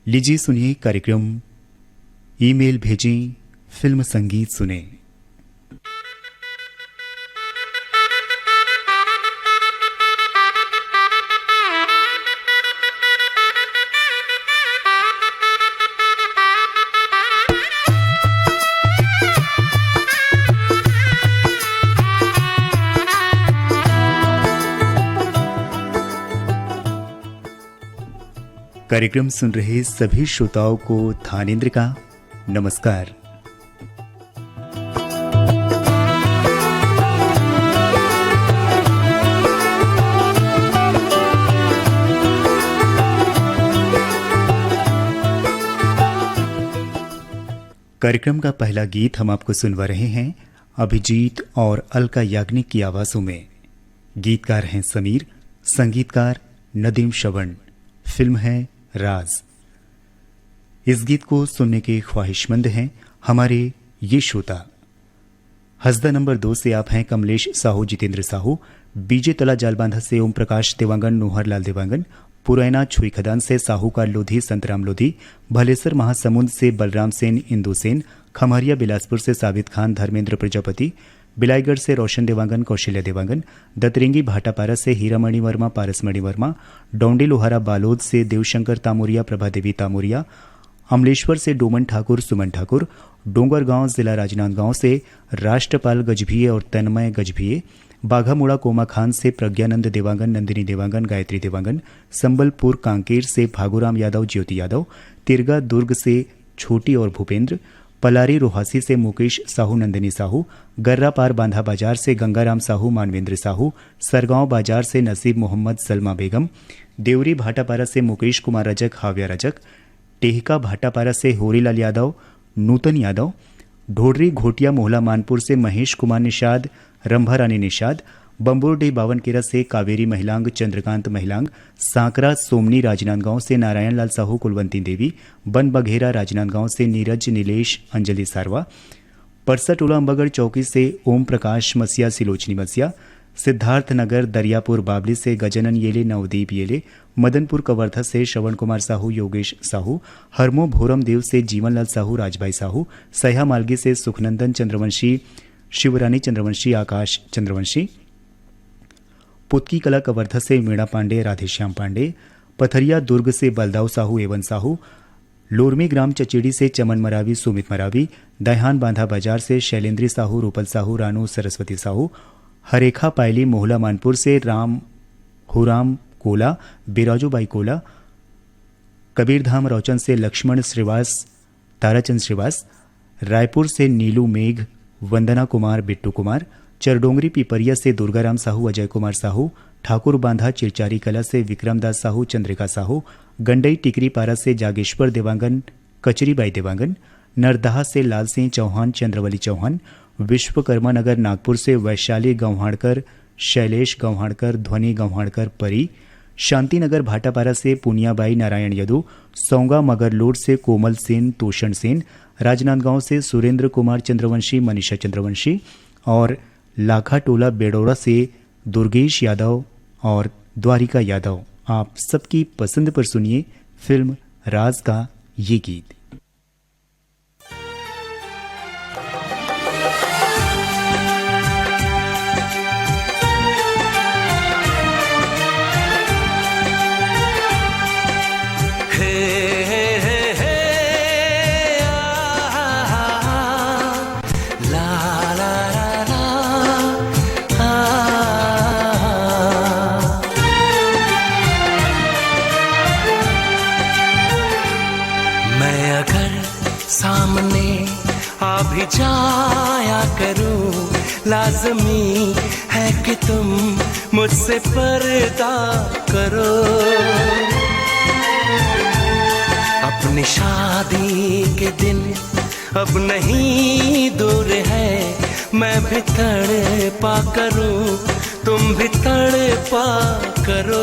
लीजिए सुनिए कार्यक्रम ईमेल भेजें फिल्म संगीत सुने। कार्यक्रम सुन रहे सभी श्रोताओं को थानेंद्र का नमस्कार। कार्यक्रम का पहला गीत हम आपको सुनवा रहे हैं अभिजीत और अलका याग्निक की आवाजों में। गीतकार हैं समीर, संगीतकार नदीम श्रवण। फिल्म है राज। इस गीत को सुनने के ख्वाहिशमंद हैं हमारे ये श्रोता। हसदा नंबर 2 से आप हैं कमलेश साहू, जितेंद्र साहू, बीजे तला जालबांधा से ओम प्रकाश देवांगन, नोहरलाल देवांगन, पुरैना छुई खदान से साहूकार लोधी, संतराम लोधी, भलेसर महासमुंद से बलराम सेन, इंदु सेन, खमहरिया बिलासपुर से साबित खान, धर्मेंद्र प्रजापति, बिलाईगढ़ से रोशन देवांगन, कौशल्या देवांगन, दतरिंगी भाटापारा से हीरामणि वर्मा, पारसमणि वर्मा, डोंडी लोहारा बालोद से देवशंकर तामुरिया, प्रभादेवी तामुरिया, अमलेश्वर से डोमन ठाकुर, सुमन ठाकुर, डोंगरगांव जिला राजनांदगांव से राष्ट्रपाल गजभिये और तन्मय गजभिये, बाघामुड़ा कोमा खान से प्रज्ञानंद देवांगन, नंदिनी देवांगन, गायत्री देवांगन, संबलपुर कांकेर से फागुराम यादव, ज्योति यादव, तिरगा दुर्ग से छोटी और भूपेंद्र, पलारी रोहासी से मुकेश साहू, नंदिनी साहू, गर्रा पार बांधा बाजार से गंगाराम साहू, मानवेंद्र साहू, सरगांव बाजार से नसीब मोहम्मद, सलमा बेगम, देवरी भाटापारा से मुकेश कुमार रजक, हाव्या रजक, टेहका भाटापारा से होरीलाल यादव, नूतन यादव, ढोडरी घोटिया मोहला मानपुर से महेश कुमार निषाद, रंभा रानी निषाद, बंबुरडी बावनकेरा से कावेरी महिलांग, चंद्रकांत महिलांग, सांकरा सोमनी राजनांदगांव से नारायण लाल साहू, कुलवंती देवी, बन बघेरा राजनांदगांव से नीरज नीलेश, अंजलि सारवा, परसा टोला अंबागढ़ चौकी से ओम प्रकाश मसिया, सिलोचनी मसिया, सिद्धार्थ नगर दरियापुर बाबली से गजानन येले, नवदीप येले, मदनपुर कवर्धा से श्रवण कुमार साहू, योगेश साहू, हरमो भोरम देव से जीवनलाल साहू, राजभाई साहू, सह्या मालगी से सुखनंदन चंद्रवंशी, शिवरानी चंद्रवंशी, आकाश चंद्रवंशी, पुतकी कला कवर्धा से मीणा पांडे, राधेश्याम पांडे, पथरिया दुर्ग से बलदाव साहू, एवन साहू, लोरमी ग्राम चचेड़ी से चमन मरावी, सुमित मरावी, दहान बांधा बाजार से शैलेंद्री साहू, रूपल साहू, रानू सरस्वती साहू, हरेखा पायली मोहला मानपुर से राम हुराम कोला, बिराजूबाई कोला, कबीरधाम रौचन से लक्ष्मण श्रीवास, ताराचंद श्रीवास, रायपुर से नीलू मेघ, वंदना कुमार, बिट्टू कुमार, चरडोंगरी पिपरिया से दुर्गाराम साहू, अजय कुमार साहू, ठाकुर बांधा चिरचारी कला से विक्रमदास साहू, चंद्रिका साहू, गंडई टिकरी पारा से जागेश्वर देवांगन, कचरीबाई देवांगन, नरदहा से लाल सिंह चौहान, चंद्रवली चौहान, विश्वकर्मा नगर नागपुर से वैशाली गंवाड़कर, शैलेश गंवाड़कर, ध्वनि गंवाड़कर, परी, शांतिनगर भाटापारा से पुनियाबाई, नारायण यदु, सौंगा मगरलोड से कोमल सेन, तोषण सेन, राजनांदगांव से सुरेंद्र कुमार चंद्रवंशी, मनीषा चंद्रवंशी और लाखा टोला बेडोरा से दुर्गेश यादव और द्वारिका यादव। आप सबकी पसंद पर सुनिए फिल्म राज का ये गीत। भी जाया करूं, लाज़मी है कि तुम मुझसे पर्दा करो। अपनी शादी के दिन अब नहीं दूर है, मैं भी तड़पा करूं, तुम भी तड़पा करो।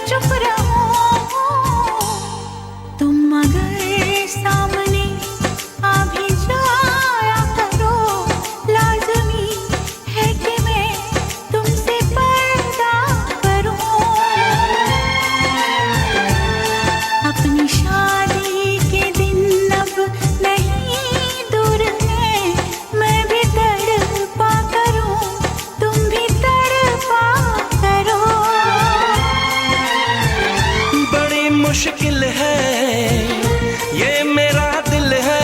चुप रहो मुश्किल है ये मेरा दिल है,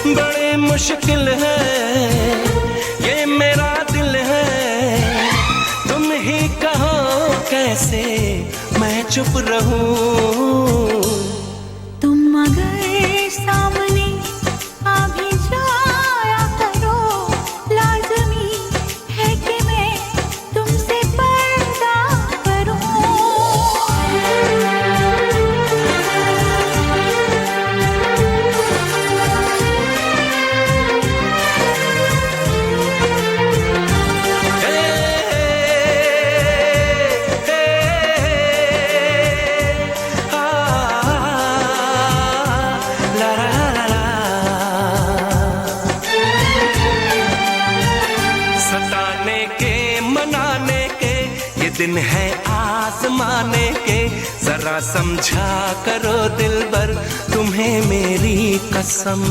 बड़े मुश्किल है ये मेरा दिल है। तुम ही कहो कैसे मैं चुप रहूं। तुम अगर सामने आ भी जाया करो, लाज़मी है कि मैं तुमसे पर्दा करूं। सताने के मनाने के ये दिन है आजमाने के, जरा समझा करो दिलबर तुम्हें मेरी कसम।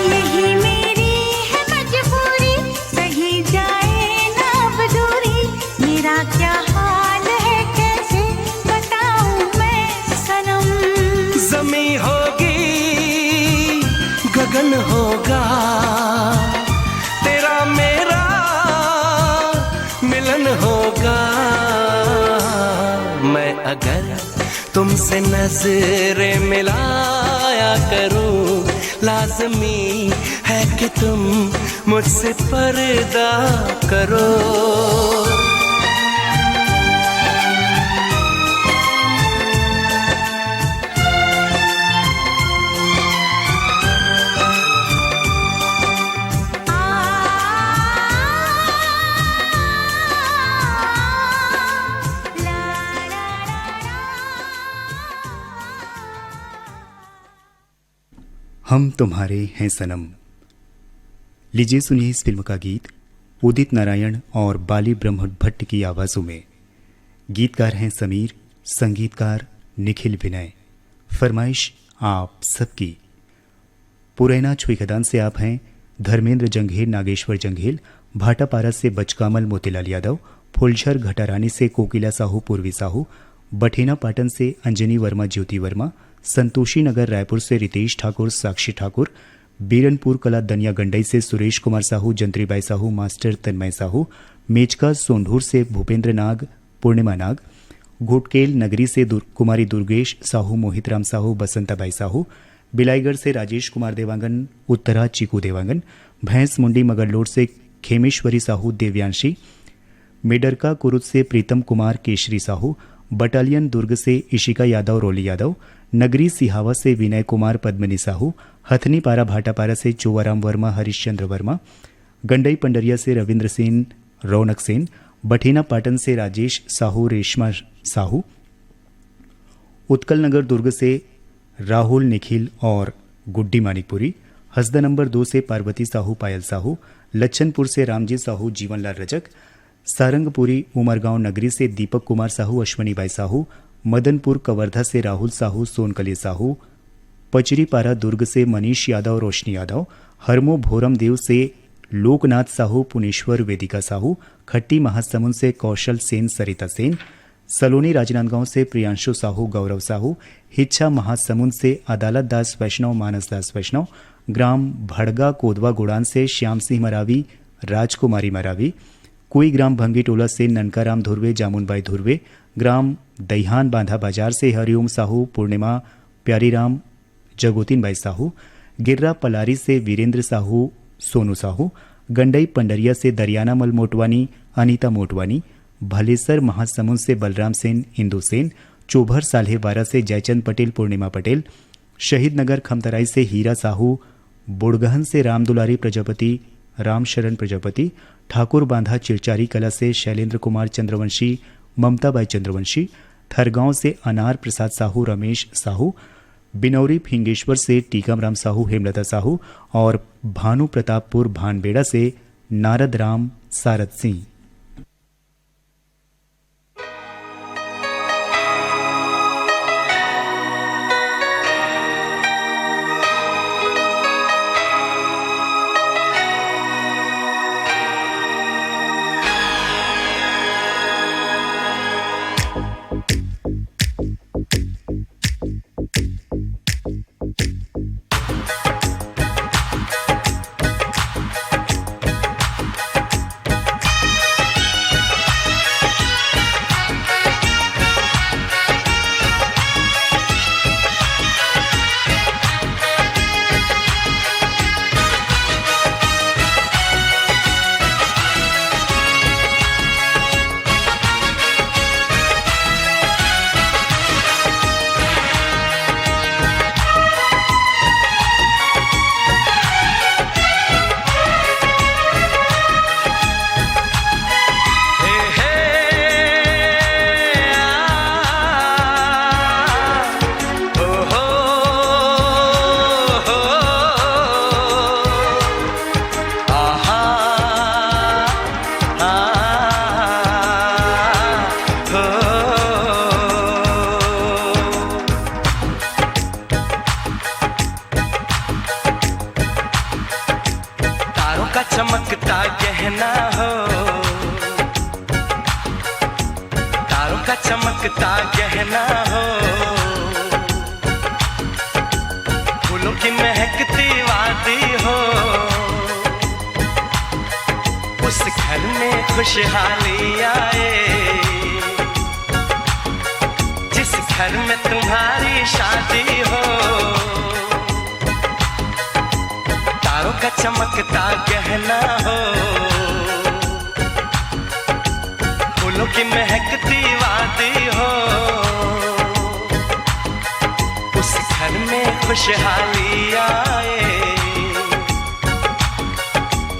यही मेरी है मजबूरी, सही जाए ना अब दूरी। मेरा क्या हाल है कैसे बताऊं मैं सनम। ज़मी होगी गगन होगा, तेरा मेरा मिलन होगा। मैं अगर तुमसे नजरें मिलाया करूं, लाज़मी है कि तुम मुझसे पर्दा करो। हम तुम्हारे हैं सनम। लीजिए सुनिए इस फिल्म का गीत उदित नारायण और बाली ब्रह्म भट्ट की आवाज़ों में। गीतकार हैं समीर, संगीतकार निखिल विनय। फरमाइश आप सबकी। पुरैना छुईखदान से आप हैं धर्मेंद्र जंघेल, नागेश्वर जंघेल। भाटापारा से बचकामल मोतीलाल यादव। फुलझर घटारानी से कोकिला साहू, पूर्वी साहू। बठेना पाटन से अंजनी वर्मा, ज्योति वर्मा। संतोषी नगर रायपुर से रितेश ठाकुर, साक्षी ठाकुर। बीरनपुर कला दनिया गंडई से सुरेश कुमार साहू, जंत्रीबाई साहू, मास्टर तन्मय साहू। मेचका सोंढूर से भूपेंद्र नाग, पूर्णिमा नाग। घोटकेल नगरी से कुमारी दुर्गेश साहू, मोहित राम साहू, बसंताबाई साहू। बिलाईगढ़ से राजेश कुमार देवांगन, उत्तरा चीकू देवांगन। भैंस मुंडी मगरलोड से खेमेश्वरी साहू, देव्यांशी। मेडरका कुरुद से प्रीतम कुमार, केशरी साहू। बटालियन दुर्ग से इशिका यादव, रोली यादव। नगरी सिहावा से विनय कुमार, पद्मनी साहू। हथनी पारा भाटापारा से चोवाराम वर्मा, हरिश्चंद्र वर्मा। गंडई पंडरिया से रविंद्र सेन, रौनक सेन। बठेना पाटन से राजेश साहू, रेशमा साहू। उत्कल नगर दुर्ग से राहुल, निखिल और गुड्डी मानिकपुरी। हसदा नंबर 2 से पार्वती साहू, पायल साहू। लच्छनपुर से रामजी साहू, जीवनलाल रजक। सारंगपुरी उमरगांव नगरी से दीपक कुमार साहू, अश्वनीबाई साहू। मदनपुर कवर्धा से राहुल साहू, सोनकली साहू। पचरीपारा दुर्ग से मनीष यादव, रोशनी यादव। हरमो भोरम देव से लोकनाथ साहू, पुनेश्वर, वेदिका साहू। खट्टी महासमुंद से कौशल सेन, सरिता सेन। सलोनी राजनांदगांव से प्रियांशु साहू, गौरव साहू। हिच्छा महासमुंद से अदालत दास वैष्णव, मानस दास वैष्णव। ग्राम भड़गा कोदवा गुड़ान से श्याम सिंह मरावी, राजकुमारी मरावी। कोई ग्राम भंगी टोला से ननकाराम धुर्वे, जामुनबाई धुर्वे। ग्राम दहिहान बांधा बाजार से हरिओम साहू, पूर्णिमा प्यारीराम, जगोतीनबाई साहू। गिर्रा पलारी से वीरेंद्र साहू, सोनू साहू। गंडई पंडरिया से दरियाना मल मोटवानी, अनीता मोटवानी। भलेसर महासमुंद से बलराम सेन, इंदु सेन। चोभर साल्हेवारा से जयचंद पटेल, पूर्णिमा पटेल। शहीद नगर खमतराई से हीरा साहू। बुड़गहन से रामदुलारी प्रजापति, रामशरण प्रजापति। ठाकुर बांधा चिरचारी कला से शैलेंद्र कुमार चंद्रवंशी, ममताबाई चंद्रवंशी। थरगांव से अनार प्रसाद साहू, रमेश साहू। बिनौरी फिंगेश्वर से टीकमराम साहू, हेमलता साहू। और भानु प्रतापपुर भानबेड़ा से नारद राम, सारद सिंह। का चमकता गहना हो, फूलों की महकती वादी हो, उस घर में खुशहाली आए, जिस घर में तुम्हारी शादी हो। तारों का चमकता गहना हो, फूलों की महकती वादी हो, उस घर में खुशहाली आए,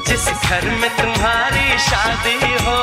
जिस घर में तुम्हारी शादी हो।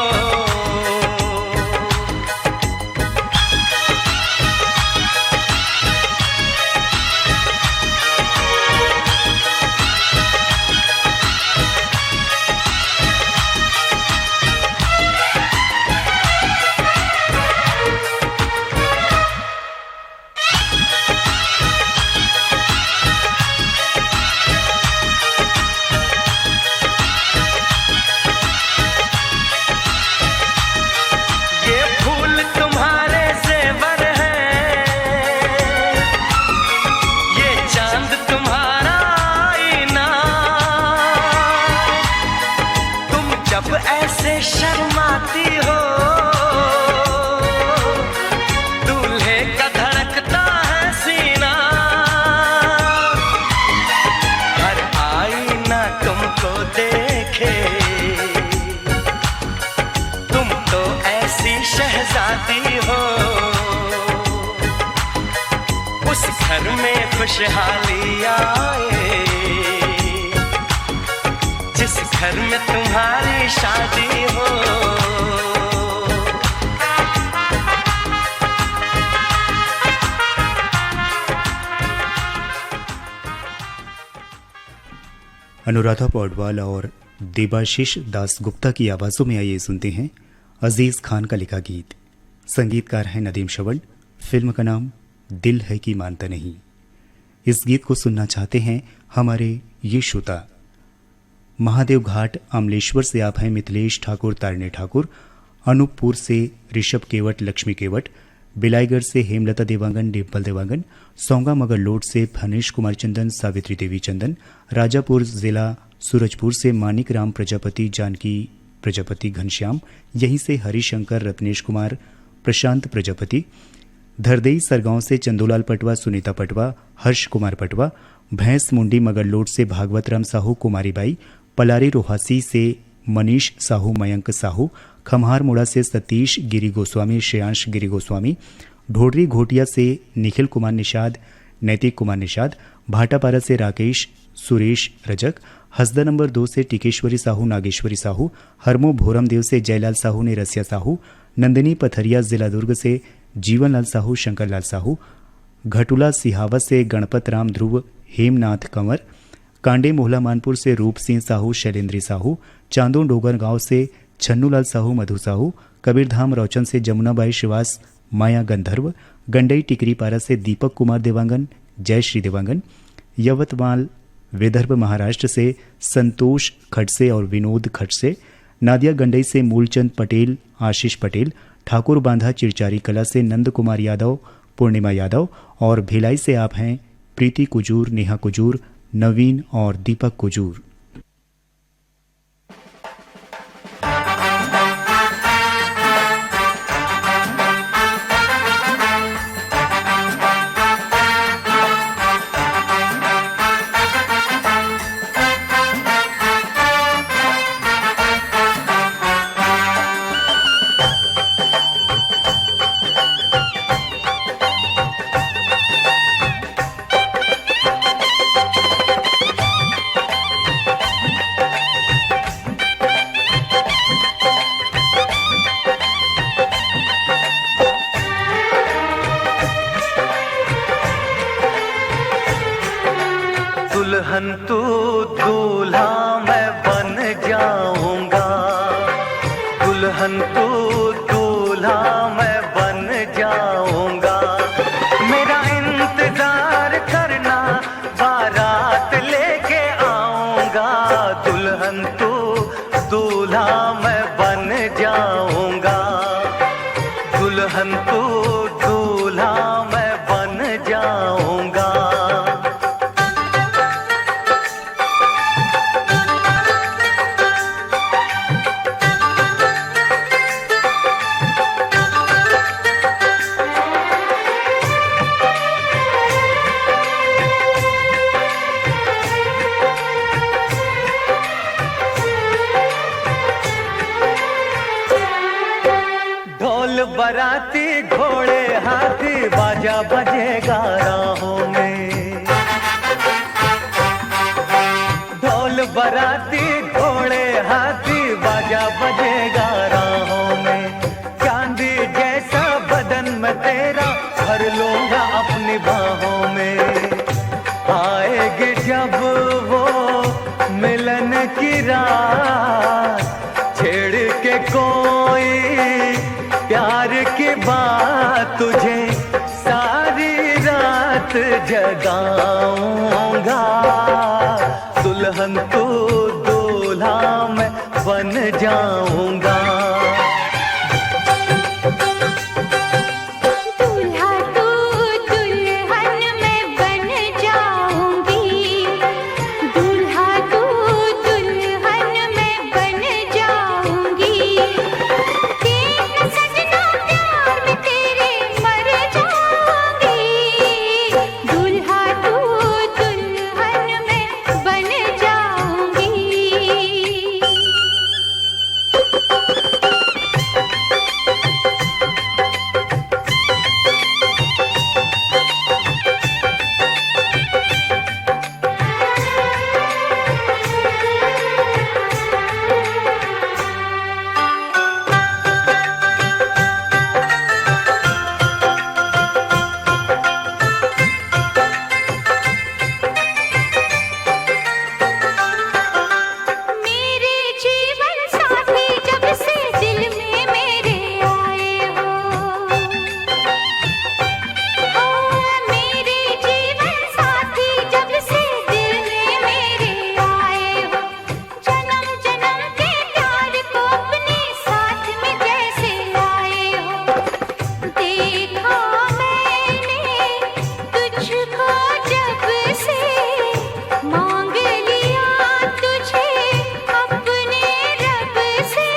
ऐसे शर्माती हो, दूल्हे का धड़कता है सीना, हर आईना तुमको देखे, तुम तो ऐसी शहजादी हो, उस घर में खुशहाली आए, जिस घर में तुम्हारी शादी हो। अनुराधा पौडवाल और देबाशीष दास गुप्ता की आवाजों में आइए सुनते हैं अजीज खान का लिखा गीत। संगीतकार हैं नदीम श्रवण। फिल्म का नाम दिल है कि मानता नहीं। इस गीत को सुनना चाहते हैं हमारे ये श्रोता। महादेव घाट अमलेश्वर से आप हैं मिथिलेश ठाकुर, तारणी ठाकुर, अनूपपुर से ऋषभ केवट, लक्ष्मी केवट, बिलाईगढ़ से हेमलता देवांगन, डिम्पल देवांगन, सौंगा मगरलोड से फनेश कुमार चंदन, सावित्री देवी चंदन, राजापुर जिला सूरजपुर से मानिक राम प्रजापति, जानकी प्रजापति, घनश्याम, यहीं से हरिशंकर, रत्नेश कुमार, प्रशांत प्रजापति, धरदेई सरगांव से चंदूलाल पटवा, सुनीता पटवा, हर्ष कुमार पटवा, भैंस मुंडी मगरलोड से भागवत राम साहू, कुमारी बाई, पलारी रोहासी से मनीष साहू, मयंक साहू, खम्हार मुड़ा से सतीश गिरी गोस्वामी, श्रेयांश गिरी गोस्वामी, ढोडरी घोटिया से निखिल कुमार निषाद, नैतिक कुमार निषाद, भाटापारा से राकेश सुरेश रजक, हसदा नंबर 2 से टिकेश्वरी साहू, नागेश्वरी साहू, हरमो भोरमदेव से जयलाल साहू ने रसिया साहू, नंदिनी पथरिया जिला दुर्ग से जीवनलाल साहू, शंकरलाल साहू, घटुला सिहावत से गणपत राम ध्रुव, हेमनाथ कंवर, कांडे मोहला मानपुर से रूप सिंह साहू, शैलेंद्री साहू, चांदो डोगर गांव से छन्नूलाल साहू, मधु साहू, कबीरधाम रौचन से जमुनाबाई श्रीवास, माया गंधर्व, गंडई टिकरी पारा से दीपक कुमार देवांगन, जय श्री देवांगन, यवतमाल विदर्भ महाराष्ट्र से संतोष खड़से और विनोद खड़से, नादिया गंडई से मूलचंद पटेल, आशीष पटेल, ठाकुर बांधा चिरचारी कला से नंद कुमार यादव, पूर्णिमा यादव और भिलाई से आप हैं प्रीति कुजूर, नेहा कुजूर, नवीन और दीपक कुजूर। दुल्हन तू दूल्हा मैं बन जाऊंगा, दुल्हन तू दूल्हा मैं बन जाऊंगा, मेरा इंतजार करना बारात लेके आऊंगा, दुल्हन तू दूल्हा मैं बन जाऊंगा, दुल्हन दुल्हन तू दूल्हा मैं बन जाऊंगा। ढोल बराती घोड़े हाथी बाजा बजेगा राहों में। ढोल बराती घोड़े हाथी बाजा बजेगा राहों में। चांदी जैसा बदन में तेरा भर लूंगा अपनी बाहों में। आएगी जब वो मिलन की रात, छेड़ के कोई प्यार की बात, तुझे सारी रात जगाऊंगा। दुल्हन तू दूल्हा मैं बन जाऊंगा। दूल्हा तू दुल्हन मैं बन जाऊंगी। दूल्हा तू दुल्हन मैं बन जाऊंगी। देख सजना प्यार में तेरे मर जाऊंगी। दूल्हा तू दुल्हन मैं बन जाऊंगी। मेरे जीवन साथी जब से दिल में मेरे आए हो, मेरे जीवन साथी जब से दिल में मेरे आए हो। जन्म जन्म के प्यार को अपने साथ में जैसे लाए हो। देखा मैंने तुझको जब से, मांग लिया तुझे अपने रब से।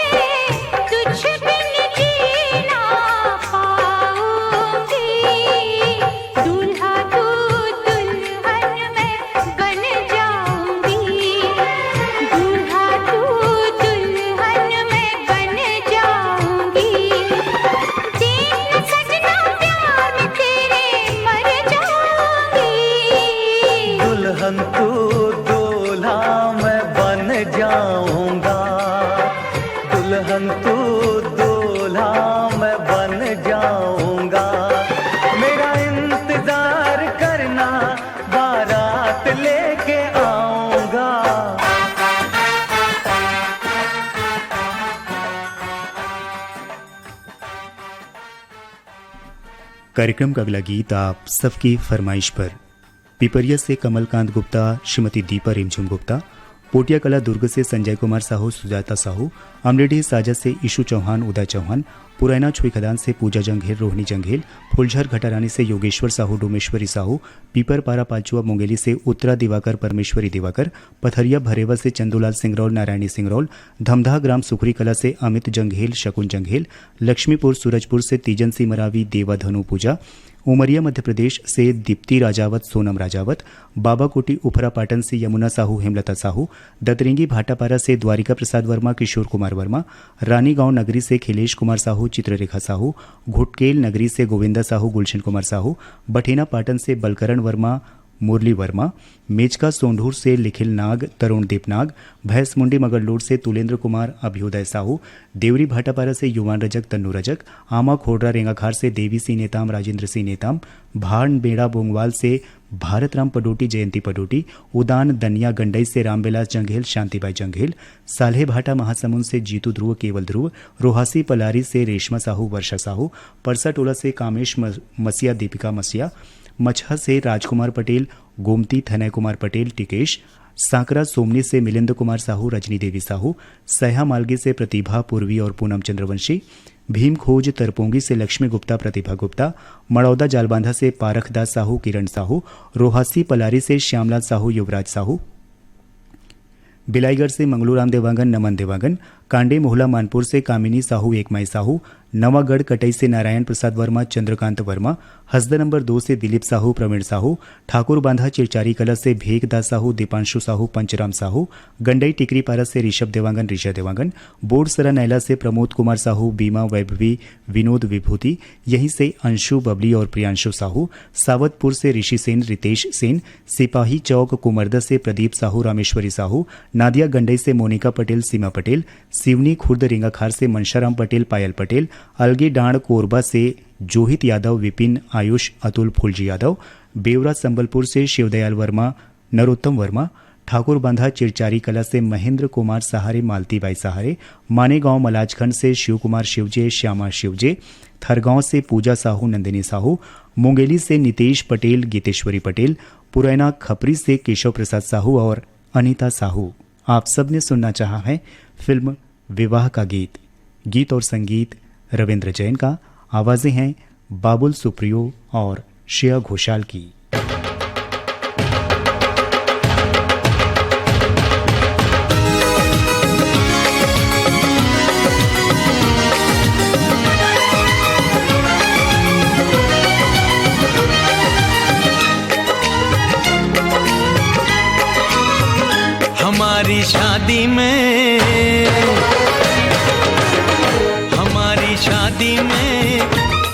तुझ बिन जी ना पाऊंगी। दूल्हा तू दुल्हन मैं बन जाऊंगी। दूल्हा तू दुल्हन मैं बन जाऊंगी। देख सजना प्यार में तेरे मर जाऊंगी। दुल्हन तू दूल्हा मैं बन जाऊंगा। दुल्हन तू दूल्हा मैं बन जाऊंगा। मेरा इंतजार करना, बारात लेके आऊंगा। कार्यक्रम का अगला गीत आप सबकी फरमाइश पर पिपरिया से कमलकांत गुप्ता, श्रीमती दीपा रिमझुम गुप्ता, पोटिया कला दुर्ग से संजय कुमार साहू, सुजाता साहू, अमरेडी साजा से ईशु चौहान, उदय चौहान, पुरैना छुई खदान से पूजा जंघेल, रोहिणी जंघेल, फुलझर घटारानी से योगेश्वर साहू, डोमेश्वरी साहू, पीपर पारा पालचुआ मुंगेली से उत्तरा दिवाकर, परमेश्वरी दिवाकर, पथरिया भरेवा से चंदूलाल सिंगरौल, नारायणी सिंगरौल, धमधा ग्राम सुखरी कला से अमित जंघेल, शकुन जंघेल, लक्ष्मीपुर सूरजपुर से तीजन सिंह मरावी, देवा धनु पूजा, उमरिया मध्य प्रदेश से दीप्ति राजावत, सोनम राजावत, बाबाकोटी उफरा पाटन से यमुना साहू, हेमलता साहू, दतरिंगी भाटापारा से द्वारिका प्रसाद वर्मा, किशोर कुमार वर्मा, रानीगांव नगरी से खिलेश कुमार साहू, चित्ररेखा साहू, घुटकेल नगरी से गोविंदा साहू, गुलशन कुमार साहू, बठेना पाटन से बलकरण वर्मा, मुरली वर्मा, मेचका सोंढूर से लिखिल नाग, तरुणदीप नाग, भैंसमुंडी मगरलोड से तुलेंद्र कुमार, अभ्युदय साहू, देवरी भाटापारा से युवान रजक, तन्नू रजक, आमा खोडरा रेंगाखार से देवी सिंह नेताम, राजेंद्र सिंह नेताम, भान बेड़ा बोंगवाल से भारतराम पडोटी, जयंती पडोटी, उदान दनिया गंडई से रामविलास जंघेल, शांतिबाई जंघेल, साल्हे भाटा महासमुंद से जीतू ध्रुव, केवल ध्रुव, रोहासी पलारी से रेशमा साहू, वर्षा साहू, परसा टोला से कामेश मसिया, दीपिका मसिया, मछहा से राजकुमार पटेल, गोमती थनय कुमार पटेल, टिकेश, सांकरा सोमनी से मिलिंद कुमार साहू, रजनी देवी साहू, सहा मालगी से प्रतिभा पूर्वी और पूनम चंद्रवंशी, भीम खोज तरपोंगी से लक्ष्मी गुप्ता प्रतिभा गुप्ता, मड़ौदा जालबांधा से पारखदास साहू किरण साहू, रोहासी पलारी से श्यामलाल साहू युवराज साहू, बिलाईगढ़ से मंगलूराम देवांगन नमन देवांगन, कांडे मोहला मानपुर से कामिनी साहू एकमाई साहू, नवागढ़ कटई से नारायण प्रसाद वर्मा चंद्रकांत वर्मा, हसदा नंबर 2 से दिलीप साहू प्रवीण साहू, ठाकुर बांधा चिरचारी कला से भेगदास साहू दीपांशु साहू पंचराम साहू, गंडई टिकरी पारा से ऋषभ देवांगन ऋषा देवांगन, बोरसरा नैला से प्रमोद कुमार साहू बीमा वैभवी विनोद विभूति, यहीं से अंशु बबली और प्रियांशु साहू, सावतपुर से ऋषि सेन रितेश सेन, सिपाही चौक कुमरदा से प्रदीप साहू रामेश्वरी साहू, नादिया गंडई से मोनिका पटेल सीमा पटेल, सिवनी खुर्द रिंगाखार से मनशाराम पटेल पायल पटेल, अलगी डांड कोरबा से जोहित यादव विपिन आयुष अतुल फुलजी यादव, बेवरा संबलपुर से शिवदयाल वर्मा नरोत्तम वर्मा, ठाकुर बांधा चिरचारी कला से महेंद्र कुमार सहारे मालती बाई सहारे, मानेगांव मलाजखंड से शिव कुमार शिवजे श्यामा शिवजे, थरगांव से पूजा साहू नंदिनी साहू, मुंगेली से नितेश पटेल गीतेश्वरी पटेल, पुरैना खपरी से केशव प्रसाद साहू और अनीता साहू। आप सबने सुनना चाहा है फिल्म विवाह का गीत। गीत और संगीत रविंद्र जैन का, आवाजें हैं बाबुल सुप्रियो और श्रेया घोषाल की। हमारी शादी में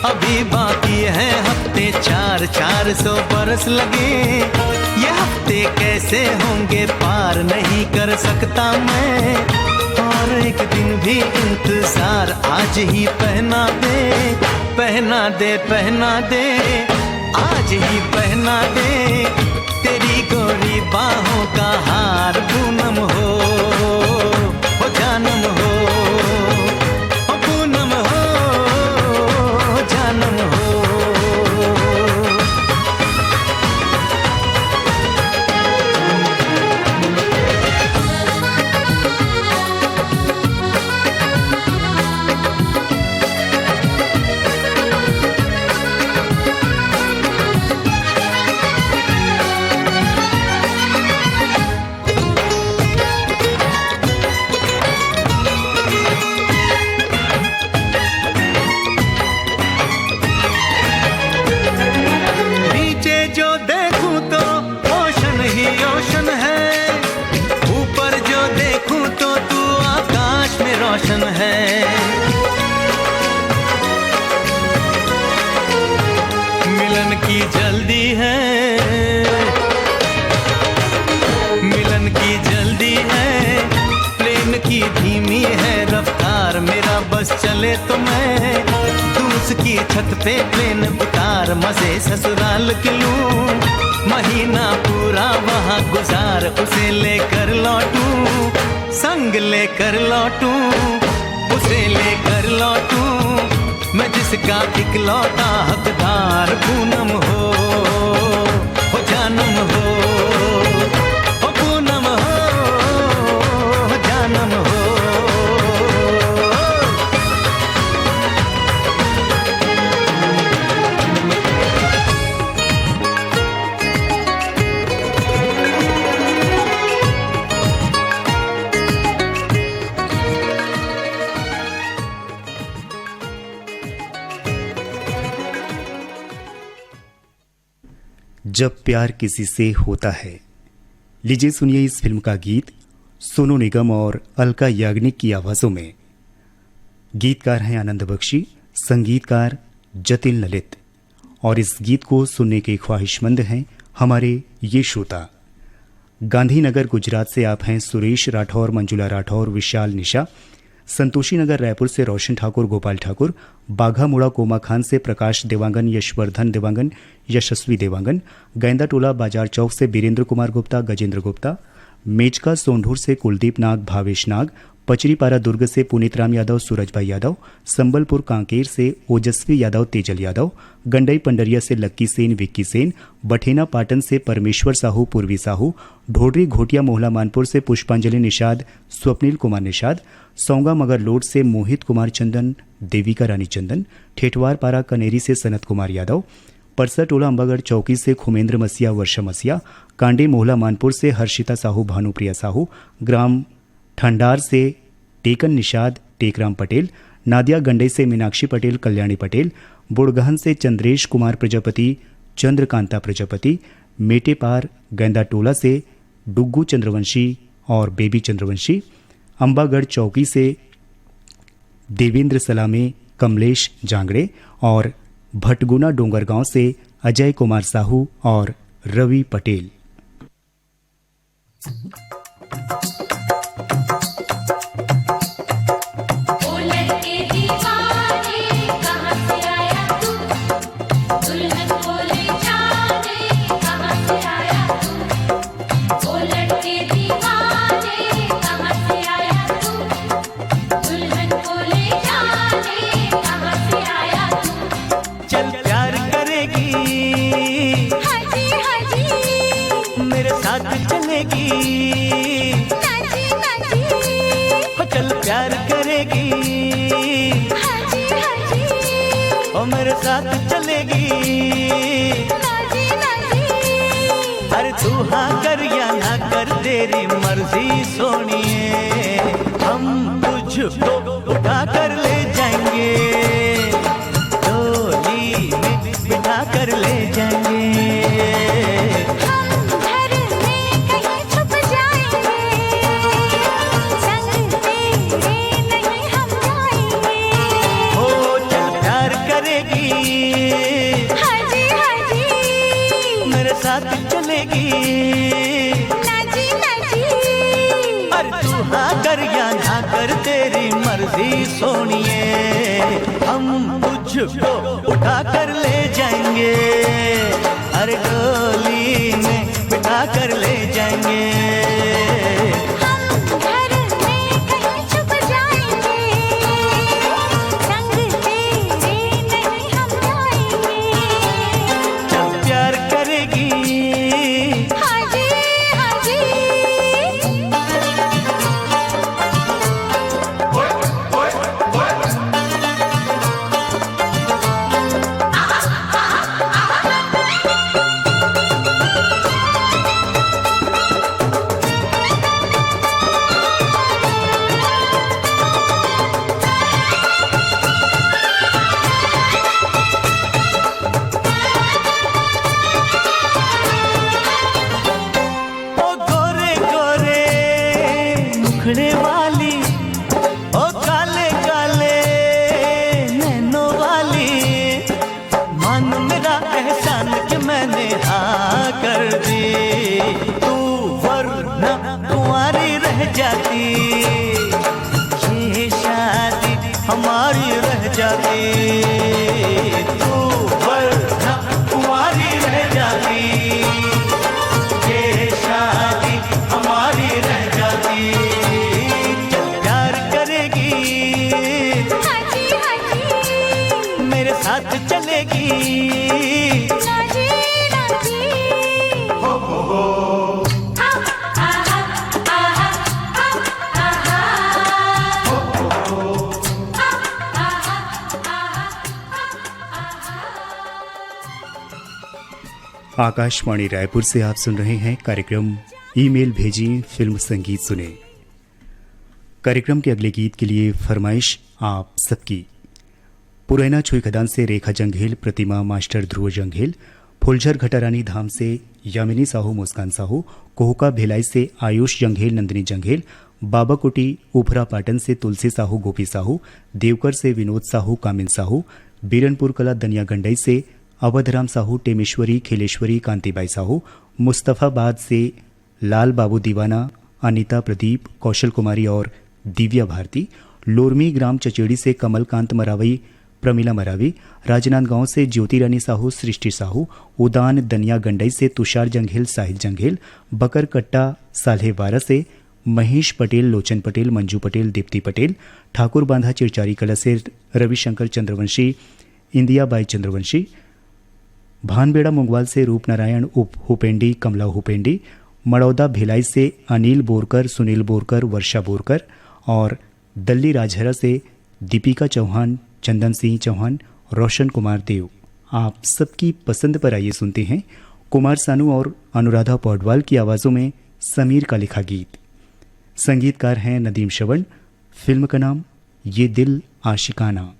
अभी बाकी है हफ्ते 400 बरस लगे, ये हफ्ते कैसे होंगे पार नहीं कर सकता मैं, और एक दिन भी इंतजार आज ही पहना दे आज ही पहना दे, तेरी गोरी बाहों का हार पूनम हो जानम हो, पूनम हो जानम हो। मिलन की जल्दी है, प्लेन की धीमी है रफ्तार, मेरा बस चले तो मैं दूस की छत पे प्लेन उतार, मजे ससुराल के लूं, महीना पूरा वहाँ गुजार, उसे लेकर लौटूं, संग लेकर लौटूं, उसे लेकर लौटूं, मैं जिसका इकलौता हकदार पूनम हो जानम हो, पूनम हो जानम हो। जब प्यार किसी से होता है, लीजिए सुनिए इस फिल्म का गीत सोनू निगम और अलका याग्निक की आवाजों में। गीतकार हैं आनंद बख्शी, संगीतकार जतिन ललित, और इस गीत को सुनने के ख्वाहिशमंद हैं हमारे ये श्रोता। गांधीनगर गुजरात से आप हैं सुरेश राठौर, मंजुला राठौर, विशाल निशा, संतोषी नगर रायपुर से रोशन ठाकुर, गोपाल ठाकुर, बाघा मुड़ा कोमा खान से प्रकाश देवांगन, यशवर्धन देवांगन, यशस्वी देवांगन, गैंदा टोला बाजार चौक से बीरेंद्र कुमार गुप्ता, गजेंद्र गुप्ता, मेचका सोंढूर से कुलदीप नाग, भावेश नाग, पचरीपारा दुर्ग से पुनीत राम यादव, सूरज भाई यादव, संबलपुर कांकेर से ओजस्वी यादव, तेजल यादव, गंडई पंडरिया से लक्की सेन, विक्की सेन, बठेना पाटन से परमेश्वर साहू, पूर्वी साहू, ढोडरी घोटिया मोहला मानपुर से पुष्पांजलि निषाद, स्वप्निल कुमार निषाद, सौंगा मगर लोड से मोहित कुमार चंदन, देविका रानी चंदन, ठेठवार पारा कनेरी से सनत कुमार यादव, परसा टोला अंबागढ़ चौकी से खुमेंद्र मसिया, वर्षा मसिया, कांडी मोहला मानपुर से हर्षिता साहू, भानुप्रिया साहू, ग्राम ठंडार से टेकन निषाद, टेकराम पटेल, नादिया गंडई से मीनाक्षी पटेल, कल्याणी पटेल, बुड़गहन से चंद्रेश कुमार प्रजापति, चंद्रकांता प्रजापति, मेटेपार गेंदा टोला से डुग्गू चंद्रवंशी और बेबी चंद्रवंशी, अंबागढ़ चौकी से देवेंद्र सलामे, कमलेश जांगड़े और भटगुना डोंगरगांव से अजय कुमार साहू और रवि पटेल। मेरे साथ चलेगी, अरे तू हाँ कर या ना कर तेरी मर्जी सोनिए, हम तुझको उठा कर ले जाएंगे, डोली में बिठा कर ले जाएंगे। चलेगी अरे तू हाँ कर या ना कर तेरी मर्जी सोनिए, हम तुझको उठा कर ले जाएंगे, अरे डोली में बिठा कर ले जाएंगे। ये शादी हमारी रह जाती, तू वरना कुंवारी रह जाती, ये शादी हमारी रह जाती। प्यार करेगी मेरे साथ चलेगी, आकाशवाणी रायपुर से आप सुन रहे हैं कार्यक्रम ईमेल भेजिए फिल्म संगीत सुने। कार्यक्रम के अगले गीत के लिए फरमाइश आप सबकी। पुरैना छुई खदान से रेखा जंघेल, प्रतिमा मास्टर ध्रुव जंघेल, फुलझर घटारानी धाम से यामिनी साहू, मुस्कान साहू, कोहका भिलाई से आयुष जंघेल, नंदिनी जंघेल, बाबाकोटी उभरा पाटन से तुलसी साहू, गोपी साहू, देवकर से विनोद साहू, कामिन साहू, बीरनपुर कला दनिया गंडई से अवधराम साहू, टेमेश्वरी, खेलेश्वरी, कांतिबाई साहू, मुस्तफाबाद से लाल बाबू दीवाना, अनिता प्रदीप, कौशल कुमारी और दिव्या भारती, लोरमी ग्राम चचेड़ी से कमलकांत मरावी, प्रमिला मरावी, राजनांदगांव से ज्योति रानी साहू, सृष्टि साहू, उदान दनिया गंडई से तुषार जंघेल, साहिल जंघेल, बकरकट्टा साल्हेवारा से महेश पटेल, लोचन पटेल, मंजू पटेल, दीप्ति पटेल, ठाकुर बांधा चिरचारी कला से रविशंकर चंद्रवंशी, इंदियाबाई चंद्रवंशी, भानबेड़ा मुंगवाल से रूपनारायण हुपेंडी, कमला हुपेंडी, मड़ौदा भिलाई से अनिल बोरकर, सुनील बोरकर, वर्षा बोरकर और दल्ली राजहरा से दीपिका चौहान, चंदन सिंह चौहान, रोशन कुमार देव। आप सबकी पसंद पर आइए सुनते हैं कुमार सानू और अनुराधा पौडवाल की आवाज़ों में समीर का लिखा गीत। संगीतकार हैं नदीम श्रवण। फिल्म का नाम ये दिल आशिकाना।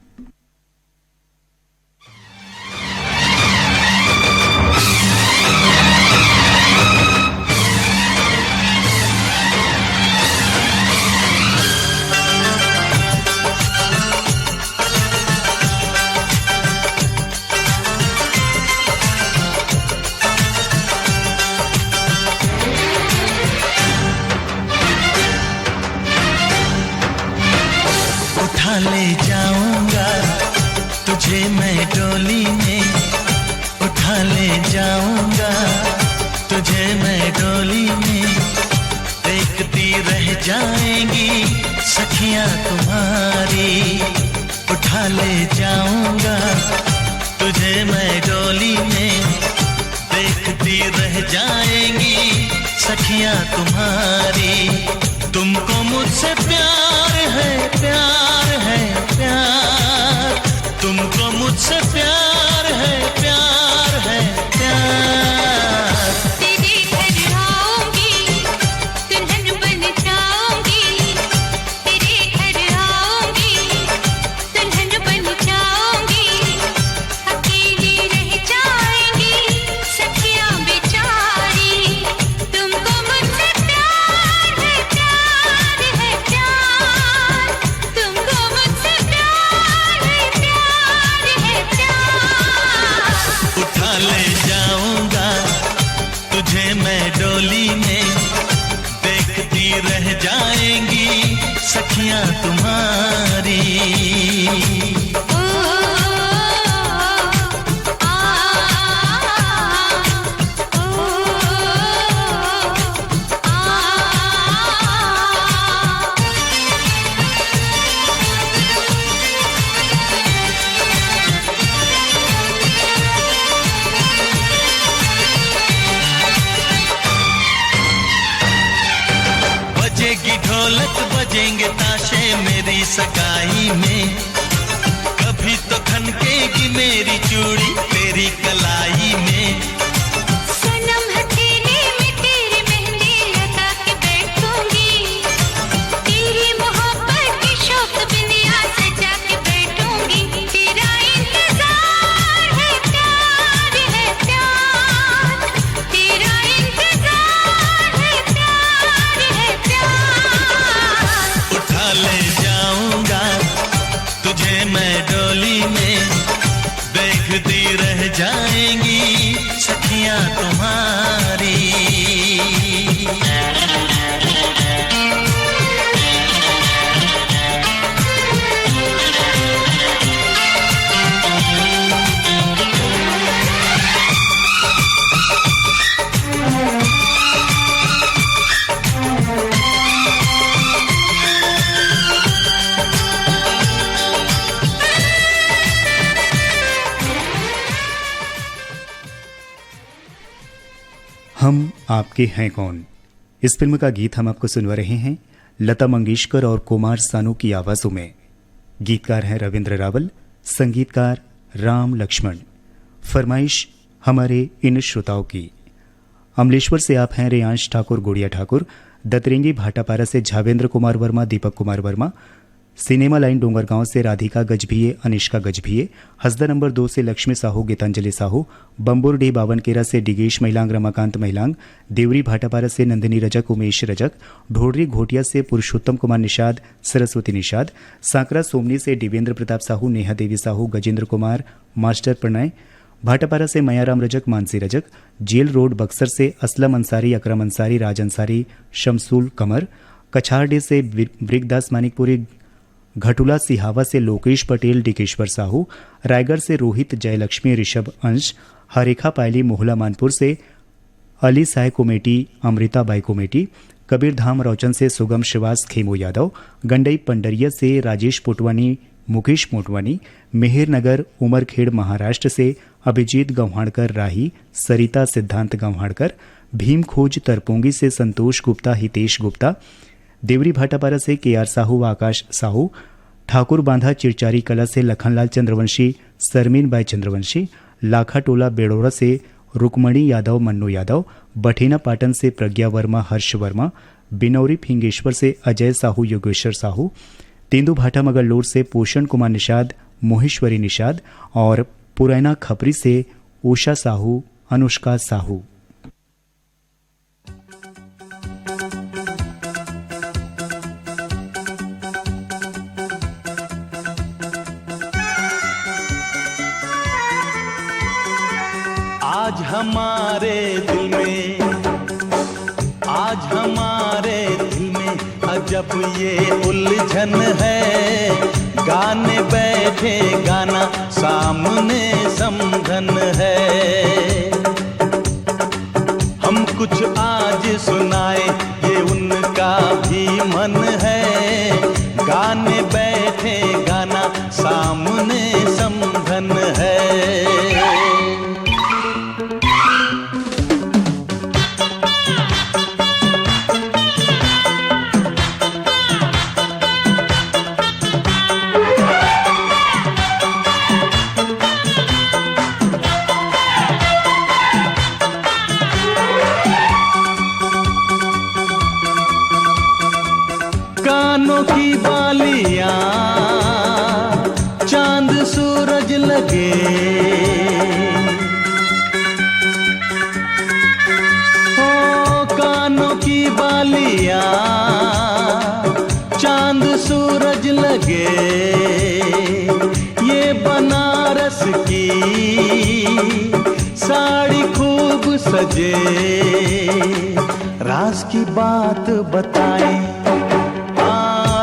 ले जाऊंगा तुझे मैं डोली में, उठा ले जाऊंगा तुझे मैं डोली में, देखती रह जाएंगी सखियां तुम्हारी। उठा ले जाऊंगा तुझे मैं डोली में, देखती रह जाएंगी सखियां तुम्हारी। तुमको मुझसे प्यार है, प्यार है, प्यार, तुमको मुझसे प्यार है, प्यार है, प्यार। तेरे घर आऊंगी, दुल्हन बन जाऊंगी, तेरे घर आऊंगी, दुल्हन बन जाऊंगी, अकेली रह जाएंगी सखियां बेचारी। तुमको मुझसे प्यार है, प्यार है, प्यार, तुमको मुझसे प्यार है, प्यार है, प्यार। उठा ले जाऊंगा तुझे मैं डोली में, देखती रह जाएंगी सखियां तुम्हारी। ओ बजेगी ढोलक, बजेंगे ताशे मेरी सगाई में, कभी तो खनकेगी मेरी चूड़ी तेरी कलाई में। सनम हथेली में तेरी मेहंदी लगा के बैठूंगी, तेरी मोहब्बत की शौक बिंदिया सजा के बैठूंगी। तेरा इंतजार है, प्यार है, प्यार, तेरा इंतजार है, प्यार है, प्यार। उठा ले जाऊंगा तुझे मैं डोली में, देखती रह जाएंगी सखियां तुम्हारी। हम आपके हैं कौन। इस फिल्म का गीत हम आपको सुनवा रहे हैं लता मंगेशकर और कुमार सानू की आवाजों में। गीतकार हैं रविंद्र रावल, संगीतकार राम लक्ष्मण। फरमाइश हमारे इन श्रोताओं की। अमलेश्वर से आप हैं रेयांश ठाकुर, गुड़िया ठाकुर, दतरेंगी भाटापारा से झावेंद्र कुमार वर्मा, दीपक कुमार वर्मा, सिनेमा लाइन डोंगरगांव से राधिका गजभिये, अनिष्का गजभिये, हसदा नंबर 2 से लक्ष्मी साहू, गीतांजलि साहू, बम्बुरडी बावनकेरा से डिगेश महिलांग, रमाकांत महिलांग, देवरी भाटापारा से नंदिनी रजक, उमेश रजक, ढोडरी घोटिया से पुरुषोत्तम कुमार निषाद, सरस्वती निषाद, सांकरा सोमनी से दिवेंद्र प्रताप साहू, नेहा देवी साहू, गजेंद्र कुमार, मास्टर प्रणय, भाटापारा से मयाराम रजक, मानसी रजक, जेल रोड बक्सर से असलम अंसारी, अकरम अंसारी, राज अंसारी, शमसूल कमर, कछारडे से ब्रिकदास मानिकपुरी, घटुला सिहावा से लोकेश पटेल, डिकेश्वर साहू, रायगढ़ से रोहित जयलक्ष्मी, ऋषभ अंश, हरेखा पायली, मोहला मानपुर से अली साय कोमेटी, अमृता बाई कोमेटी, कबीरधाम रौचन से सुगम श्रीवास खेमो यादव, गंडई पंडरिया से राजेश पोटवानी मुकेश मोटवानी, मेहरनगर उमरखेड़ महाराष्ट्र से अभिजीत गंवाड़कर राही, सरिता सिद्धांत गंवाड़कर, भीम खोज तरपोंगी से संतोष गुप्ता हितेश गुप्ता, देवरी भाटापारा से केआर साहू आकाश साहू, ठाकुर बांधा चिरचारी कला से लखनलाल चंद्रवंशी सरमीन बाई चंद्रवंशी, लाखा टोला बेड़ोरा से रुकमणी यादव मन्नू यादव, बठेना पाटन से प्रज्ञा वर्मा हर्ष वर्मा, बिनौरी फिंगेश्वर से अजय साहू योगेश्वर साहू, तेंदु भाटा मगरलोर से पोषण कुमार निषाद मोहेश्वरी निषाद और पुरैना खपरी से उषा साहू अनुष्का साहू। आज हमारे दिल में, आज हमारे दिल में अजब ये उलझन है, गाने बैठे गाना सामने समझन है। हम कुछ आज सुनाए ये उनका भी मन है, गाने बैठे गाना सामने समझन है। कानों की बालियां चांद सूरज लगे, ओ कानों की बालियां चांद सूरज लगे, ये बनारस की साड़ी खूब सजे। राज की बात बताएं,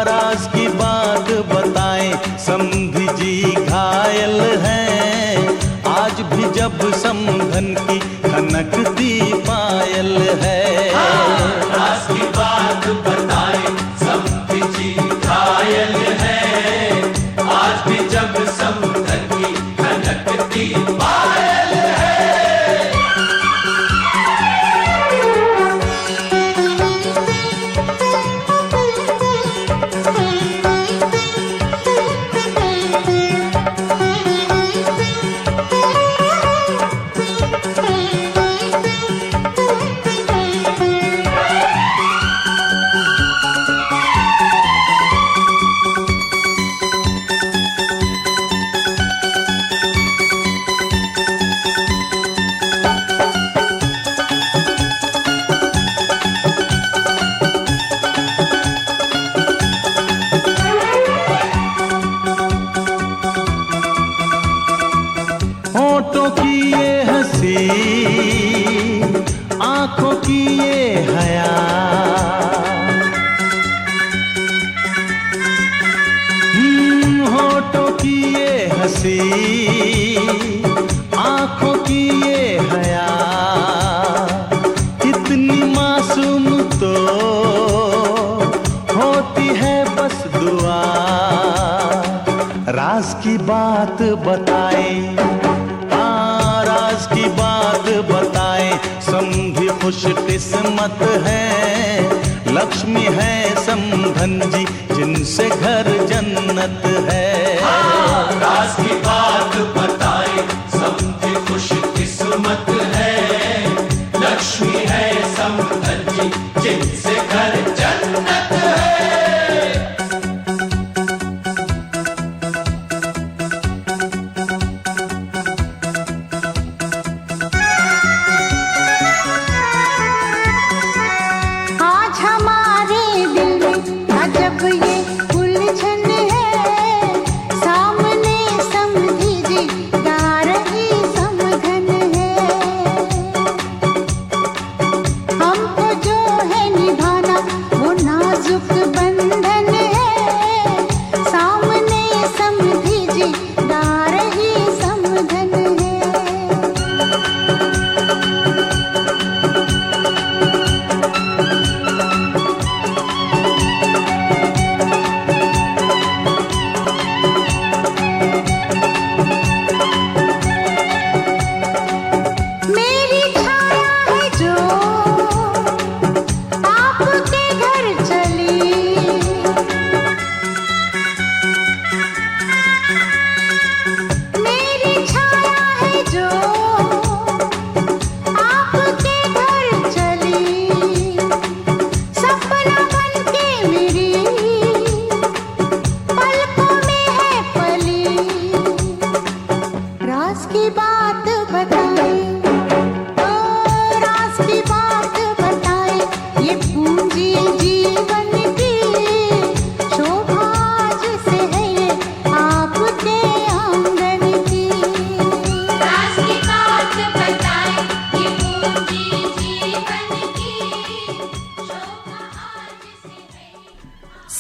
राज की बात बताएं, समधी जी घायल हैं, आज भी जब समधन की खनकती पायल है। राज की बात बताएं, समधी जी घायल हैं, आज भी जब समधन की खनकती पायल है। होठों की ये हंसी, आंखों की ये हया, होठों की ये हंसी, आंखों की ये हया, इतनी मासूम तो होती है बस दुआ। राज की बात बताएं, राज की बात बताएं, समधी खुश किस्मत है, लक्ष्मी है समधन जी जिनसे घर जन्नत है। राज की बात बताएं, समधी खुश किस्मत है, लक्ष्मी है समधन जी जिनसे घर जन्नत है। आज हमारे दिल में अजब ये उलझन है,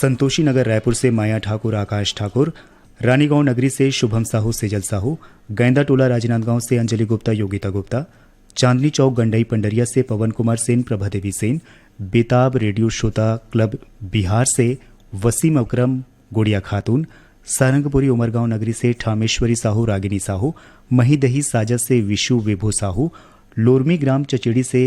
संतोषी नगर रायपुर से माया ठाकुर, आकाश ठाकुर, रानीगांव नगरी से शुभम साहू, सेजल साहू, गैंदा टोला राजनांदगांव से अंजलि गुप्ता, योगिता गुप्ता, चांदनी चौक गंडई पंडरिया से पवन कुमार सेन, प्रभा देवी सेन, बेताब रेडियो श्रोता क्लब बिहार से वसीम अकरम, गुड़िया खातून, सारंगपुरी उमरगांव नगरी से ठामेश्वरी साहू, रागिनी साहू, महीदही साजा से विशु विभू साहू, लोरमी ग्राम चचेड़ी से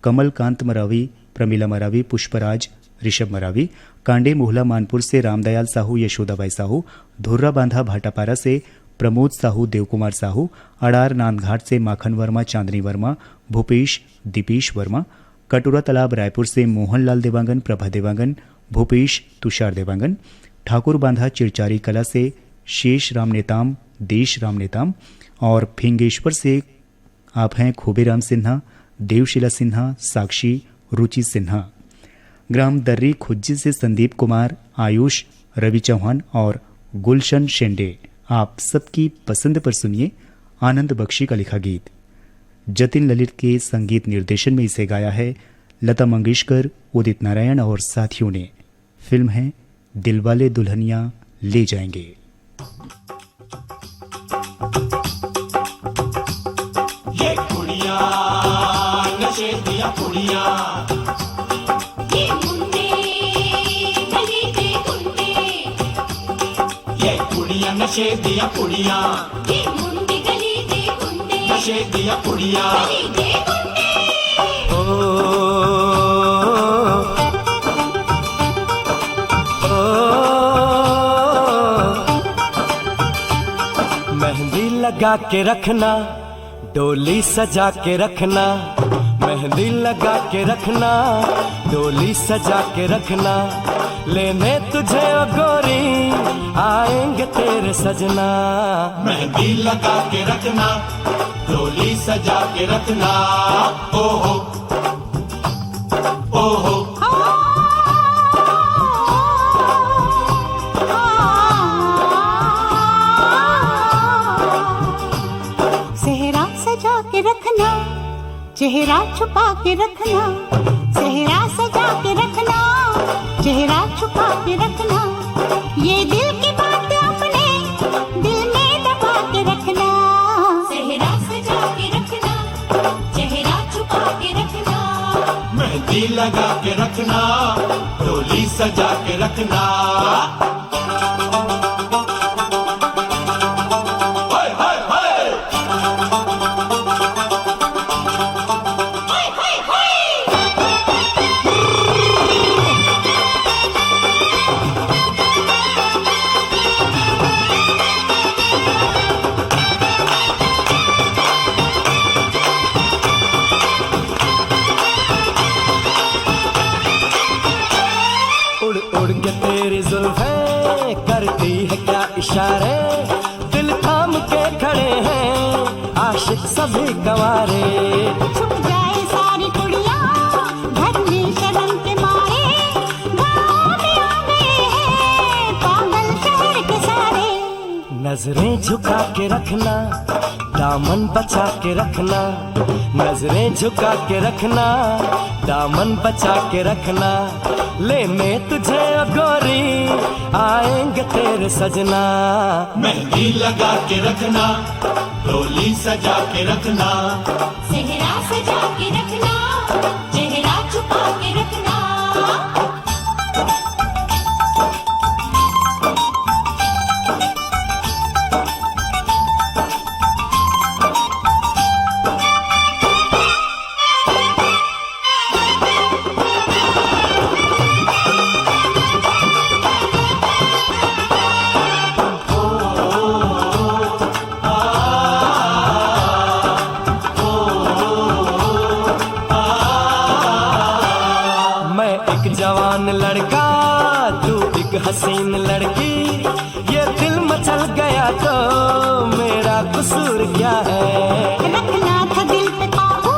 कमलकांत मरावी, प्रमिला मरावी, पुष्पराज, ऋषभ मरावी, कांडे मोहला मानपुर से रामदयाल साहू, यशोदाबाई साहू, धुर्रा बांधा भाटापारा से प्रमोद साहू, देवकुमार साहू, अडार नांदघाट से माखन वर्मा, चांदनी वर्मा, भूपेश दीपेश वर्मा, कटोरा तालाब रायपुर से मोहनलाल देवांगन, प्रभा देवांगन, भूपेश तुषार देवांगन, ठाकुर बांधा चिरचारी कला से शेष राम नेताम, देश राम नेताम और फिंगेश्वर से आप हैं खोबेराम सिन्हा, देवशिला सिन्हा, साक्षी, रुचि सिन्हा। ग्राम दर्री खुज्जी से संदीप कुमार, आयुष, रवि चौहान और गुलशन शेंडे। आप सबकी पसंद पर सुनिए आनंद बख्शी का लिखा गीत। जतिन ललित के संगीत निर्देशन में इसे गाया है लता मंगेशकर, उदित नारायण और साथियों ने। फिल्म है दिलवाले दुल्हनिया ले जाएंगे। ये कुड़िया नशे दिया कुड़िया, ये मुन्ने गली के गुंडे, ये कुड़िया नशे दिया कुड़िया, ये मुन्ने गली के गुंडे, नशे दिया कुड़िया। गली के गुंडे। मेहंदी लगा के रखना, डोली सजा के रखना, मेहंदी लगा के रखना, डोली सजा के रखना, लेने तुझे ओ गोरी आएंगे तेरे सजना। मेहंदी लगा के रखना, डोली सजा के रखना, ओहो ओहो। सेहरा सजा के रखना, चेहरा छुपा के रखना, सेहरा सजा के रखना, चेहरा छुपा के रखना, ये दिल की बात अपने दिल में दबा के रखना। सेहरा सजा के रखना, चेहरा छुपा के रखना, मेहंदी लगा के रखना, डोली सजा के रखना। हाय हाय हाय। उड़ उड़ के तेरी जुल्फें करती है क्या इशारे, दिल थाम के खड़े हैं आशिक सभी गवारे। छुप जाए सारी कुड़ियाँ घर में शर्म के मारे, गाँव में आ गए हैं पागल शहर के सारे। नजरें झुका के रखना, दामन बचा के रखना, नजरें झुका के रखना, दामन बचा के रखना, लेने तुझे ओ गोरी आएंगे तेरे सजना। मेहंदी लगा के रखना, डोली सजा के रखना, सेहरा सजा के रखना, चेहरा छुपा के रखना। जवान लड़का तू एक हसीन लड़की, ये दिल मचल गया तो मेरा कसूर क्या है। रखना था दिल पे काबू,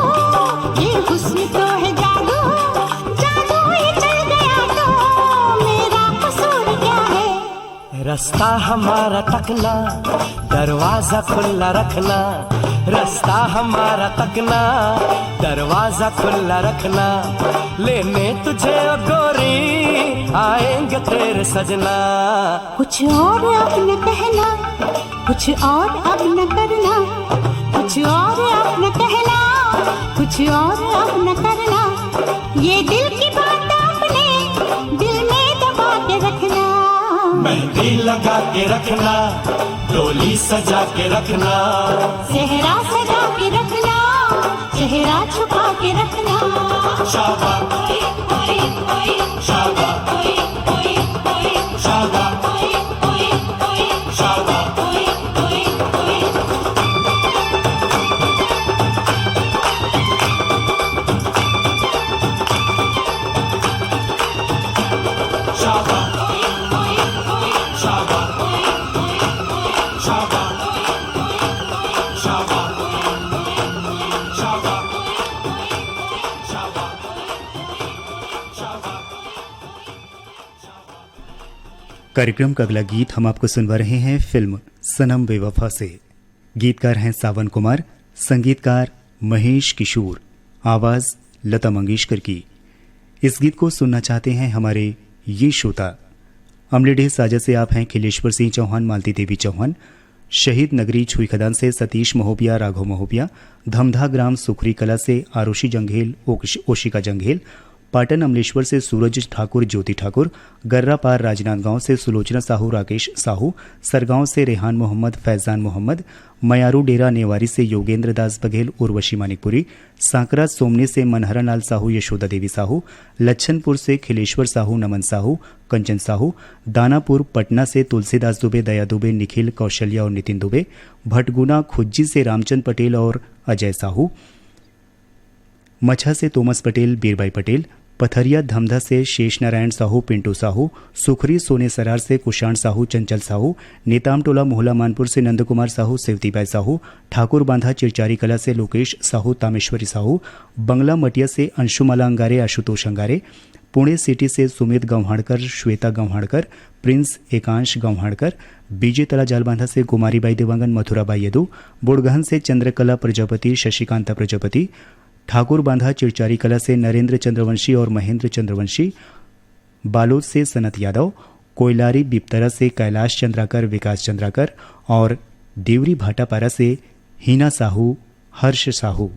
ये हुस्न तो है जादू, जादू ही चल गया तो मेरा कसूर क्या है। रास्ता हमारा तकना, दरवाजा खुला रखना, रास्ता हमारा तकना, दरवाजा खुला रखना, लेने तुझे ओ गोरी आएंगे तेरे सजना। कुछ और अब न कहना, कुछ और अब न करना, कुछ और अब न कहना, कुछ और अब न करना। ये दिल की बात अपने दिल में दबा के रखना। मेहंदी लगा के रखना, डोली सजा के रखना, सेहरा सजा के रखना, चेहरा छुपा के रखना। शाबाश शाबाश शाबाश शाबाश। कार्यक्रम का अगला गीत हम आपको सुनवा रहे हैं फिल्म सनम बेवफा से। गीतकार हैं सावन कुमार, संगीतकार महेश किशोर, आवाज लता मंगेशकर की। इस गीत को सुनना चाहते हैं हमारे ये श्रोता अमलेडे साजा से आप हैं खिलेश्वर सिंह चौहान, मालती देवी चौहान, शहीद नगरी छुई खदान से सतीश महोबिया, राघव महोबिया, धमधा ग्राम सुखरी कला से आरुषि जंघेल, ओशिका जंघेल, पाटन अमलेश्वर से सूरज ठाकुर, ज्योति ठाकुर, गर्रा पार राजनांदगांव से सुलोचना साहू, राकेश साहू, सरगांव से रेहान मोहम्मद, फैजान मोहम्मद, मयारू डेरा नेवारी से योगेंद्र दास बघेल, उर्वशी मानिकपुरी, सांकरा सोमनी से मनहरा लाल साहू, यशोदा देवी साहू, लच्छनपुर से खिलेश्वर साहू, नमन साहू, कंचन साहू, दानापुर पटना से तुलसीदास दुबे, दया दुबे, निखिल, कौशल्या और नितिन दुबे, भटगुना खुज्जी से रामचंद पटेल और अजय साहू, मछा से तोमस पटेल, बीरबाई पटेल, पथरिया धमधा से शेष नारायण साहू, पिंटू साहू, सुखरी सोने सरार से कुशाण साहू, चंचल साहू, नेताम टोला मोहला मानपुर से नंद कुमार साहू, सेवतीबाई साहू, ठाकुर बांधा चिरचारी कला से लोकेश साहू, तामेश्वरी साहू, बंगला मटिया से अंशुमाला अंगारे, आशुतोष अंगारे, पुणे सिटी से सुमित गंवाड़कर, श्वेता गंवाड़कर, प्रिंस एकांश गंवाड़कर, बीजे तला जालबांधा से कुमारीबाई देवांगन, मथुराबाई यदू, बुड़गहन से चंद्रकला प्रजापति, शशिकांता प्रजापति, ठाकुर बांधा चिरचारी कला से नरेंद्र चंद्रवंशी और महेंद्र चंद्रवंशी, बालोद से सनत यादव, कोयलारी बिपतरा से कैलाश चंद्राकर, विकास चंद्राकर और देवरी भाटापारा से हीना साहू, हर्ष साहू।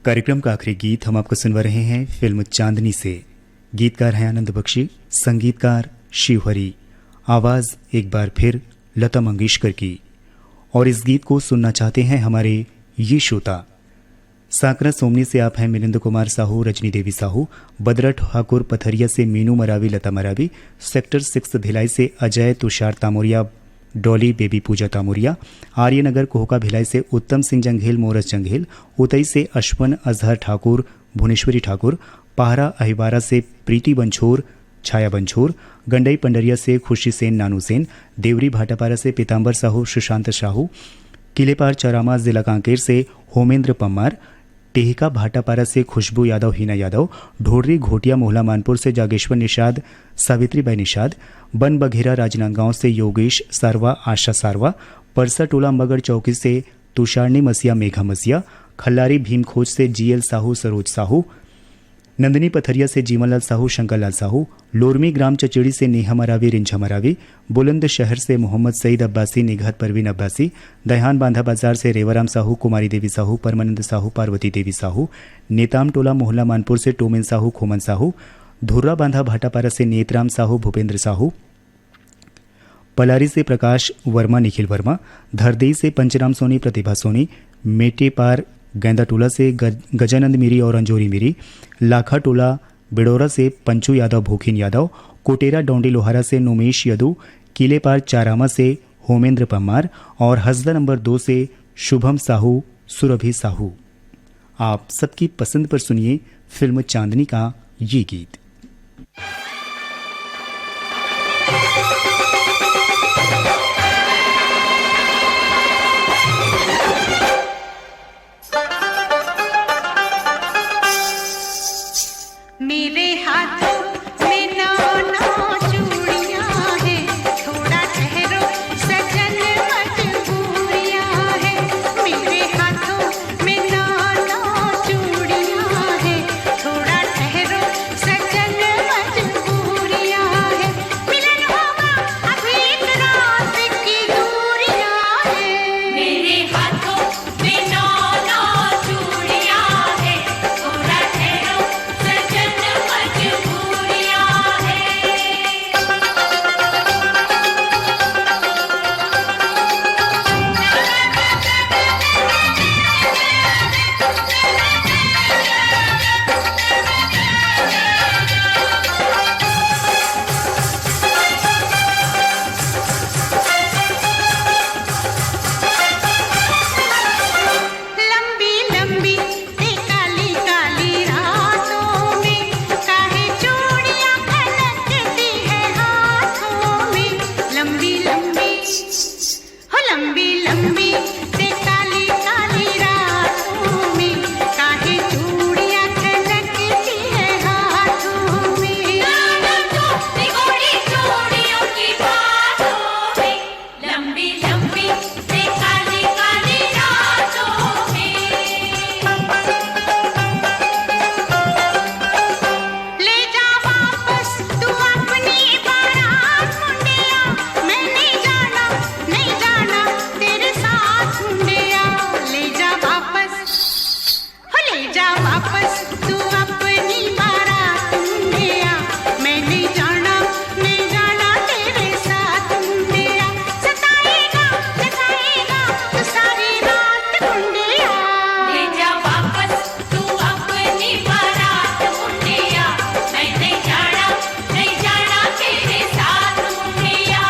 कार्यक्रम का आखिरी गीत हम आपको सुनवा रहे हैं फिल्म चांदनी से। गीतकार हैं आनंद बख्शी, संगीतकार शिवहरी, आवाज एक बार फिर लता मंगेशकर की। और इस गीत को सुनना चाहते हैं हमारे ये श्रोता सांकरा सोमनी से आप हैं मिलिंद कुमार साहू, रजनी देवी साहू, बदरा ठाकुर पथरिया से मीनू मरावी, लता मरावी, सेक्टर 6 भिलाई से अजय तुषार तामोरिया, डॉली बेबी पूजा तामोरिया, आर्यनगर कोहका भिलाई से उत्तम सिंह जंघेल, मोरस जंघेल, उतई से अश्वन अजहर ठाकुर, भुवनेश्वरी ठाकुर, पाहरा अहिवारा से प्रीति बंछोर, छाया बंछोर, गंडई पंडरिया से खुशी सेन, नानू सेन, देवरी भाटापारा से पीताम्बर साहू, सुशांत साहू, किलेपार चौरामा जिला कांकेर से होमेंद्र पम्मार, टेहका भाटापारा से खुशबू यादव, हीना यादव, ढोडरी घोटिया मोहला मानपुर से जागेश्वर निषाद, सावित्रीबाई निषाद, बन बघेरा राजनांदगांव से योगेश सारवा, आशा सारवा, परसा टोला मगड़ चौकी से तुषारनी मसिया, मेघा मसिया, खल्लारी भीमखोज से जीएल साहू, सरोज साहू, नंदिनी पथरिया से जीवनलाल साहू, शंकरलाल साहू, लोरमी ग्राम चचेड़ी से नेहा मरावी, रिंझा मरावी, बुलंदशहर से मोहम्मद सईद अब्बासी, निघत परवीन अब्बासी, दयान बांधा बाजार से रेवाराम साहू, कुमारी देवी साहू, परमानंद साहू, पार्वती देवी साहू, नेताम टोला मोहल्ला मानपुर से टोमेन साहू, खोमन साहू, धुर्रा बांधा भाटापारा से नेतराम साहू, भूपेंद्र साहू, पलारी से प्रकाश वर्मा, निखिल वर्मा, धरदेई से पंचराम सोनी, प्रतिभा सोनी, मेटे पार गेंदा टोला से गजानंद मिरी और अंजोरी मिरी, लाखा टोला बिडोरा से पंचू यादव, भूखिन यादव, कोटेरा डोंडी लोहारा से नुमेश यदू, किले पार चारामा से होमेंद्र पम्मार और हसदा नंबर 2 से शुभम साहू, सुरभि साहू। आप सबकी पसंद पर सुनिए फिल्म चांदनी का ये गीत। मेरे हाथों में नौ चूड़ियां हैं, थोड़ा ठहरो सजन मजबूरियां हैं। मेरे हाथों में नौ चूड़ियां हैं, थोड़ा ठहरो सजन मजबूरियां हैं। मिलन होगा अभी एक रात की दूरियां हैं। मेरे हाथों में नौ चूड़ियां हैं, थोड़ा ठहरो सजन मजबूरियां हैं। लंबी लंबी ते काली काली रातों में काहे चूड़ियां खनकती है हाथों में। लंबी लंबी हो लंबी लंबी ते काली काली रातों में काहे चूड़ियां खनकती है हाथों में। निगोड़ी चूड़ियों की बातों में, लंबी लंबी ते काली काली रातों में। ले जा वापस तू अपनी बारात मुंडिया, मैं नहीं जाना तेरे साथ मुंडिया। ले जा वापस हो ले जा वापस तू अपनी बारात मुंडिया, मैं नहीं जाना तेरे साथ मुंडिया। सताएगा तू सारी रात मुंडिया। ले जा वापस तू अपनी बारात मुंडिया, मैं नहीं जाना तेरे साथ मुंडिया।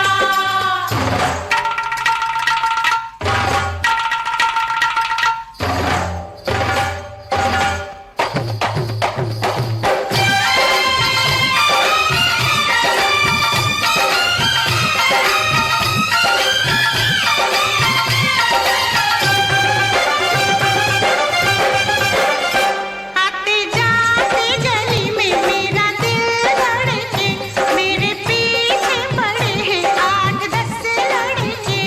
आते जाते गली में मेरा दिल धड़के, मेरे पीछे पड़े हैं 8-10 लड़के।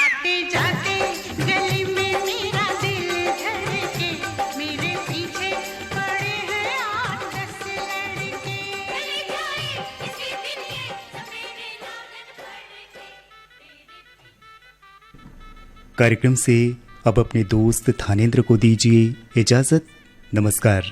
आते जाते गली में मेरा दिल धड़के, मेरे पीछे पड़े हैं 8-10 लड़के। चली जाए इसी दिन ये सवेरे नागन भड़के। कार्यक्रम से अब अपने दोस्त थानेंद्र को दीजिए इजाजत। नमस्कार।